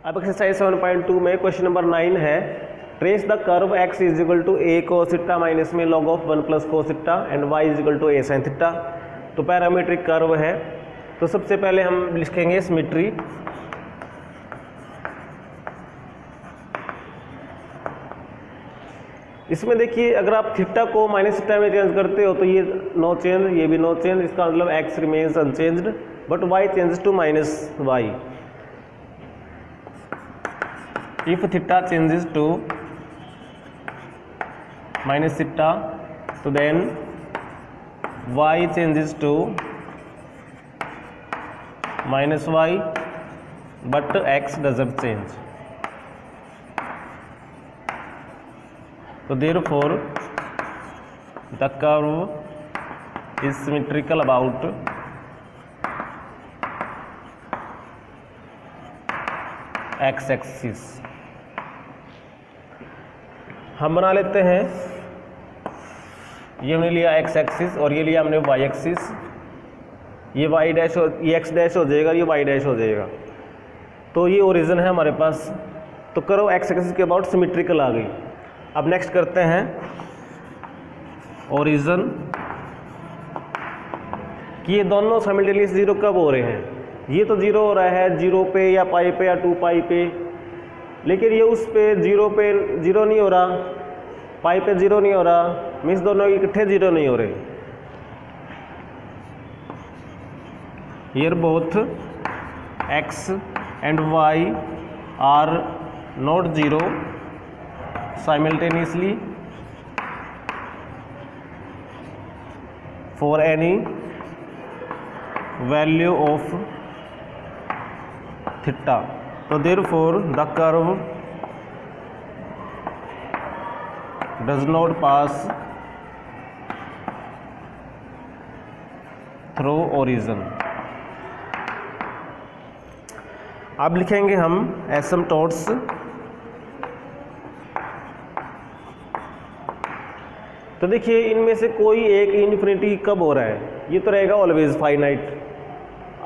अब एक्सरसाइज 7.2 में question number 9 है, trace the curve x is equal to a cos theta minus में log of 1 plus cos theta and y is equal to a sin theta. तो parametric curve है, तो सबसे पहले हम लिखेंगे सिमेट्री। इसमें देखिए अगर आप थीटा को माइनस थीटा में चेंज करते हो तो ये नो चेंज, ये भी नो चेंज, इसका मतलब x remains unchanged but y changes to minus y। If theta changes to minus theta, so then y changes to minus y, but x doesn't change. So therefore, the curve is symmetrical about x-axis. हम बना लेते हैं, ये हमने लिया x axis और ये लिया हमने y एक्सिस, ये y डैश और ये x डैश हो जाएगा, ये y डैश हो जाएगा। तो ये ओरिजिन है हमारे पास, तो करो x एक्सिस के अबाउट सिमेट्रिकल आ गई। अब नेक्स्ट करते हैं ओरिजिन कि ये दोनों साइमल्टेनियस जीरो कब हो रहे हैं। ये तो जीरो हो रहा है 0 पे या पाई पे या 2 पाई पे, लेकिन ये उस पे 0 पे 0 नहीं हो रहा, पाई पे 0 नहीं हो रहा, मीन्स दोनों इकट्ठे 0 नहीं हो रहे। Here both x and y are not 0 simultaneously for any value of theta. So therefore the curve does not pass through origin। अब लिखेंगे हम एसिम्पटोट्स। तो देखिए इनमें से कोई एक इन्फिनिटी कब हो रहा है, ये तो रहेगा ऑलवेज फाइनाइट।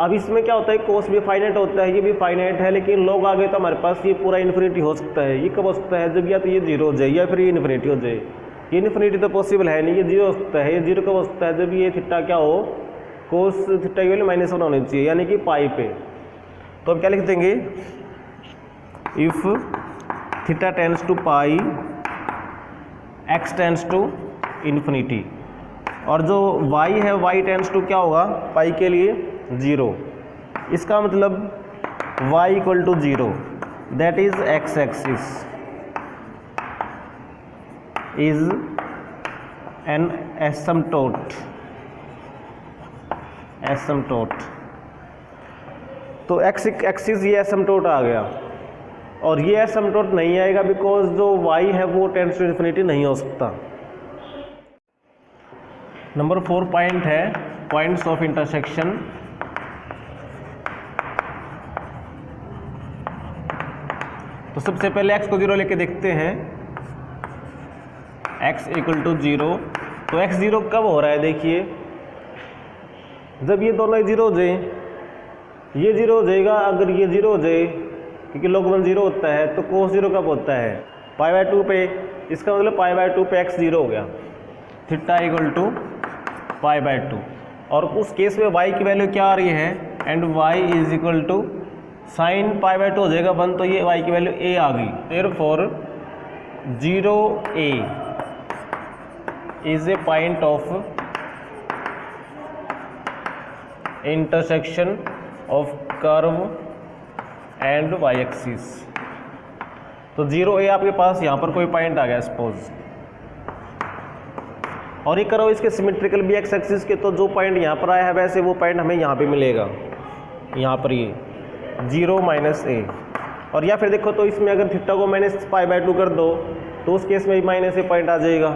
अब इसमें क्या होता है, कोस भी फाइनाइट होता है, ये भी फाइनाइट है, लेकिन लोग आ गए तो हमारे पास ये पूरा इन्फिनिटी हो सकता है। ये कब हो सकता है, जब या तो ये 0 हो जाए या फिर ये इन्फिनिटी हो जाए। ये इन्फिनिटी तो पॉसिबल है नहीं, ये 0 हो सकता है। ये 0 कब हो सकता है, जब ये थीटा क्या हो, कोस थीटा की वैल्यू -1 होनी चाहिए, यानी कि पाई पे। तो अब क्या लिख देंगे, if theta tends to pi x tends to infinity, और जो y है y टेंड्स टू क्या होगा, पाई के लिए 0। इसका मतलब y equal to 0, that is x axis is an asymptote. तो x एक्सिस ये एसिम्पटोट आ गया, और ये एसिम्पटोट नहीं आएगा बिकॉज जो y है वो टेंड्स टू इन्फिनिटी नहीं हो सकता। नंबर 4 पॉइंट है पॉइंट्स ऑफ इंटरसेक्शन। तो सबसे पहले x को 0 लेके देखते हैं, x इक्वल टू 0। तो x 0 कब हो रहा है, देखिए जब ये दोनों 0 हो जाए, ये 0 हो जाएगा। अगर ये 0 हो जाए, क्योंकि log 1 0 होता है, तो cos 0 कब होता है, π/2 पे। इसका मतलब π/2 पे x 0 हो गया, थीटा इक्वल टू π/2। और उस केस में y की वैल्यू क्या आ रही है, and y is equal to sine π/2 हो जाएगा 1, तो ये y की वैल्यू a आ गई। Therefore 0a is a point of intersection of curve and y axis. तो 0a आपके पास यहाँ पर कोई पॉइंट आ गया सपोज, और ये करो इसके सिमेट्रिकल भी x एक्सिस के, तो जो पॉइंट यहाँ पर आया है वैसे वो पॉइंट हमें यहाँ पे मिलेगा, यहाँ पर ये 0 -a। और या फिर देखो तो इसमें अगर थीटा को -π/2 कर दो तो उस केस में भी -a पॉइंट आ जाएगा।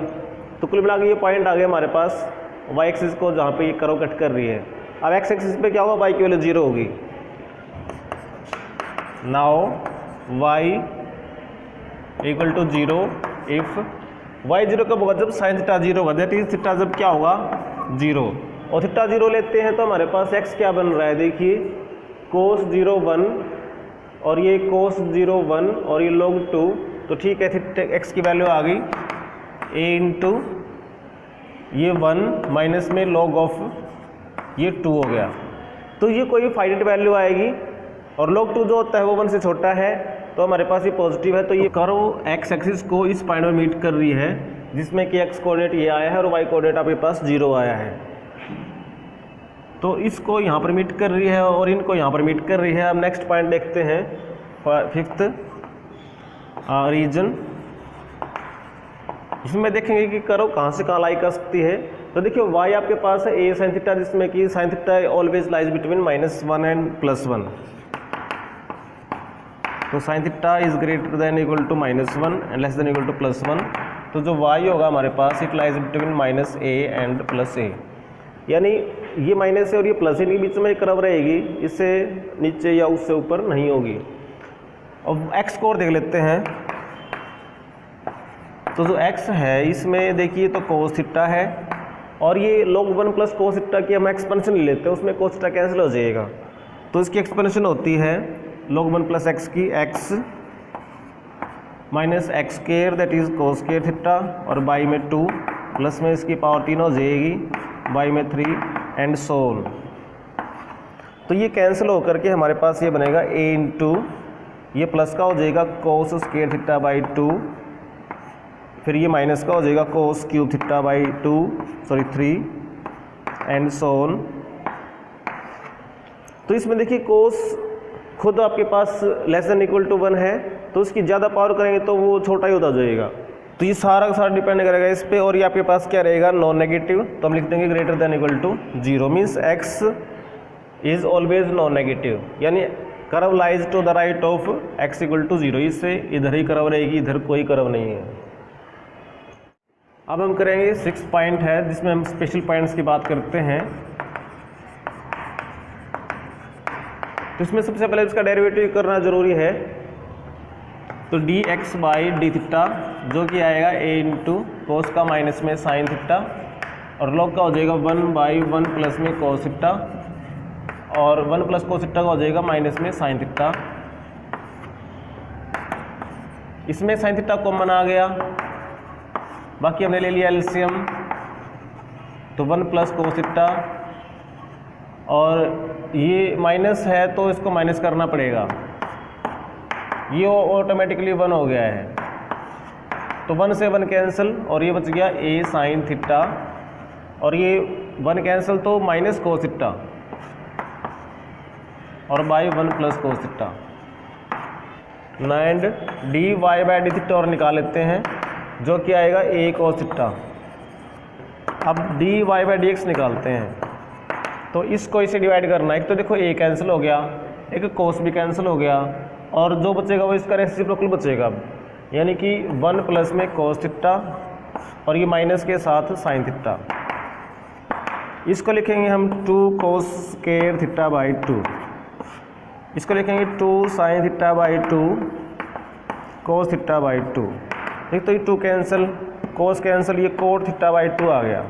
तो कुल मिला के ये पॉइंट आ गया हमारे पास y एक्सिस को, जहाँ पे ये करो कट कर रही है। अब x एक्सिस पे क्या होगा, y की वैल्यू 0 होगी। Now y equal to 0 if y 0 कब होगा, जब साइन थीटा 0 होगा, दैट इज थीटा जब क्या होगा 0। और थीटा 0 लेते हैं तो हमारे पास x क्या बन रहा है, देखिए cos 0 1 और ये cos 0 1 और ये log 2, तो ठीक है, x की वैल्यू आ गई a इंटू ये 1 माइनस में log ऑफ ये 2 हो गया। तो ये कोई फाइनाइट वैल्यू आएगी और log 2 जो होता है वो 1 से छोटा है, तो हमारे पास ये पॉजिटिव है। तो ये कर्व एक्स एक्सिस को इस पॉइंट में मीट कर रही है, जिसमें कि एक्स कोऑर्डिनेट ये आया है और वाई कोऑर्डिनेट आपके पास 0 आया है। तो इसको यहाँ पर मीट कर रही है और इनको यहाँ पर मीट कर रही है। अब नेक्स्ट पॉइंट देखते हैं, 5th रीजन। इसमें देखेंगे कि कर्व कहाँ से कहाँ लाई कर सकती है। तो देखिए y आपके पास है a sin थीटा, जिसमें कि sin theta always lies between -1 and +1। तो sin theta is greater than equal to -1 and less than equal to +1। तो जो y होगा हमारे पास, it lies between -a and +a, यानी ये माइनस है और ये प्लस है, के बीच में कर्व रहेगी, इससे नीचे या उससे ऊपर नहीं होगी। अब x को और देख लेते हैं। तो जो x है इसमें देखिए तो cos थीटा है और ये log 1 प्लस cos थीटा की हम एक्सपेंशन ले लेते हैं, उसमें cos थीटा कैंसिल हो जाएगा। तो इसकी एक्सपेंशन होती है log 1 प्लस x की x minus x square that is cos square theta और बाई में 2 प्लस में इसकी पावर 3 हो जाएगी, बाई में 3 एंड सो ऑन। तो ये कैंसिल होकर के हमारे पास ये बनेगा a इंटू ये प्लस का हो जाएगा cos स्क्वायर थीटा बाई 2, फिर ये माइनस का हो जाएगा cos cube theta by 3 and so on. तो इसमें देखिए cos खुद आपके पास लेस देन इक्वल टू 1 है, तो उसकी ज़्यादा पावर करेंगे तो वो छोटा ही होता जाएगा। तो ये सारा का सारा डिपेंड करेगा इस पे। और ये आपके पास क्या रहेगा, नॉन नेगेटिव, तो हम लिख देंगे greater than equal to 0, means x is always non negative, यानी curve lies to the right of x equal to 0। इससे इधर ही कर्व रहेगी, इधर कोई कर्व नहीं है। अब हम करेंगे 6 पॉइंट है, जिसमें हम स्पेशल पॉइंट्स की बात करते हैं। तो इसमें सबसे पहले इसका डेरिवेटिव करना जरूरी है। तो dx बाई डी थीटा जो कि आएगा a इंटू कोस का माइनस में साइन थीटा और log का हो जाएगा 1 बाई 1 प्लस में कोस थीटा और 1 प्लस कोस थीटा का हो जाएगा माइनस में साइन थीटा। इसमें साइन थीटा कॉमन आ गया, बाकी हमने ले लिया एलसीएम, तो 1 प्लस कोस थीटा और ये माइनस है तो इसको माइनस करना पड़ेगा, ये ऑटोमेटिकली 1 हो गया है। तो 1 से 1 कैंसिल और ये बच गया a साइन थीटा और ये 1 कैंसिल तो माइनस कोस थीटा और by 1 plus cos theta and d y by d theta और निकाल लेते हैं, जो कि आएगा a कोस थीटा। अब d y by d x निकालते हैं, तो इसको इसे डिवाइड करना है। एक तो देखो a कैंसिल हो गया, एक कोस भी कैंसिल हो गया और जो बचेगा वो इसका रेसिप्रोकल बचेगा, यानी कि 1 प्लस में कोस थीटा और ये माइनस के साथ साइन थीटा। इसको लिखेंगे हम 2 कोस स्क्वायर थीटा बाई 2, इसको लिखेंगे 2 sine theta by 2 cos theta by 2। एक तो ये 2 कैंसिल, कोस कैंसिल, ये कोट थीटा बाई 2 आ गया।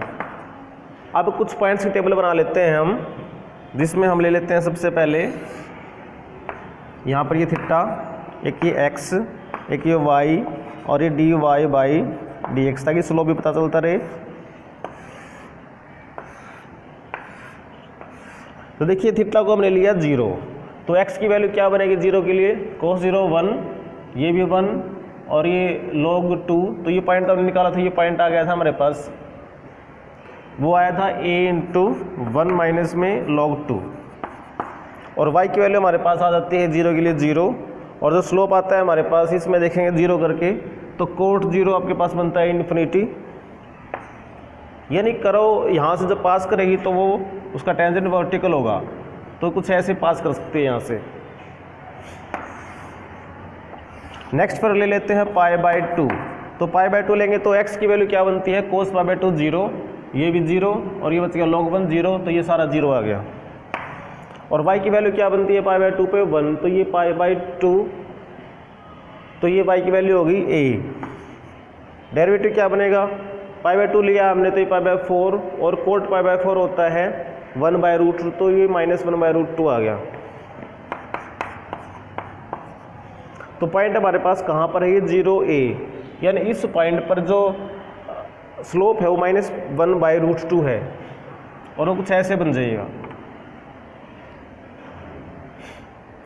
अब कुछ पॉइंट्स की टेबल बना लेते हैं हम, जिसमें हम ले लेते हैं सबसे पहले यहाँ पर ये थीटा, एक ये x, एक ये y और ये dy बाई dx, ताकि स्लोप भी पता चलता रहे। तो देखिए थीटा को हमने लिया 0, तो x की वैल्यू क्या बनेगी 0 के लिए, cos 0 1, ये भी 1 और ये log 2। तो ये पॉइंट हमने निकाला था, ये पॉइंट आ गया था हमारे पास, वो आया था a इंटू 1 माइनस में log 2 और y की वैल्यू हमारे पास आ जाती है 0 के लिए 0 और जो स्लोप आता है हमारे पास इसमें देखेंगे 0 करके, तो कोट 0 आपके पास बनता है इन्फिनिटी, यानी कर्व यहाँ से जब पास करेगी तो वो उसका टेंजेंट वर्टिकल होगा, तो कुछ ऐसे पास कर सकते हैं यहाँ से। नेक्स्ट पर ले लेते हैं पाई बाई 2, तो पाई बाई 2 लेंगे तो x की वैल्यू क्या बनती है, कोस पाई बाई 2 0, ये भी 0 और ये बच गया log 1 0, तो ये सारा 0 आ गया। और y की वैल्यू क्या बनती है पाई बाई 2 पे 1, तो ये पाई बाई 2, तो ये y की वैल्यू होगी a। डेरिवेटिव क्या बनेगा, पाई बाई 2 लिया हमने तो ये पाई बाई 4 और कोट पाई बाई 4 होता है 1 बाई रूट 2, तो ये -1 बाई रूट 2 आ गया। तो पॉइंट हमारे पास कहाँ पर है, ये 0a, यानी इस पॉइंट पर जो स्लोप है वो -1/√2 है और वो कुछ ऐसे बन जाएगा।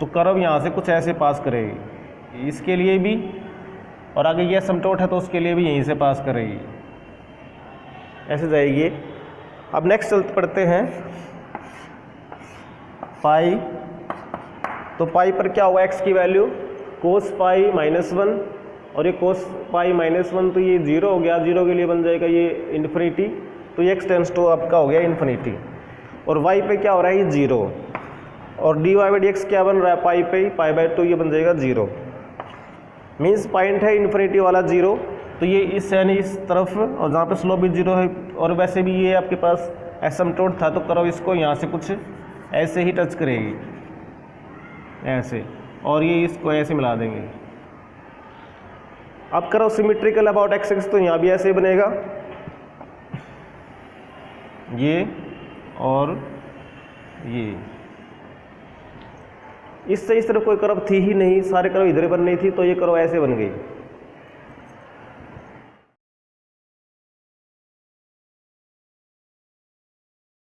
तो कर्व यहाँ से कुछ ऐसे पास करेगी, इसके लिए भी, और आगे ये एसिम्पटोट है तो उसके लिए भी यहीं से पास करेगी, ऐसे जाएगी। अब नेक्स्ट चलते पढ़ते हैं पाई। तो पाई पर क्या होगा, x की वैल्यू cos पाई -1 और ये cos पाई -1, तो ये 0 हो गया, 0 के लिए बन जाएगा ये इन्फिनिटी, तो ये x टेंस टू आपका हो गया इन्फिनिटी। और y पे क्या हो रहा है, ये 0, और dy/dx क्या बन रहा है, पाई पे π/2, ये बन जाएगा 0। मीन्स पॉइंट है इन्फिनिटी वाला 0, तो ये इस यानी इस तरफ, और जहाँ पे स्लोप भी 0 है, और वैसे भी ये आपके पास एसिम्पटोट था, तो करो इसको यहाँ से कुछ ऐसे ही टच करेगी, ऐसे, और ये इसको ऐसे मिला देंगे। अब करो सिमेट्रिकल अबाउट x, तो यहाँ भी ऐसे ही बनेगा, ये और ये। इससे इस तरफ कोई कर्व थी ही नहीं, सारे कर्व इधर बननी थी, तो ये कर्व ऐसे बन गई।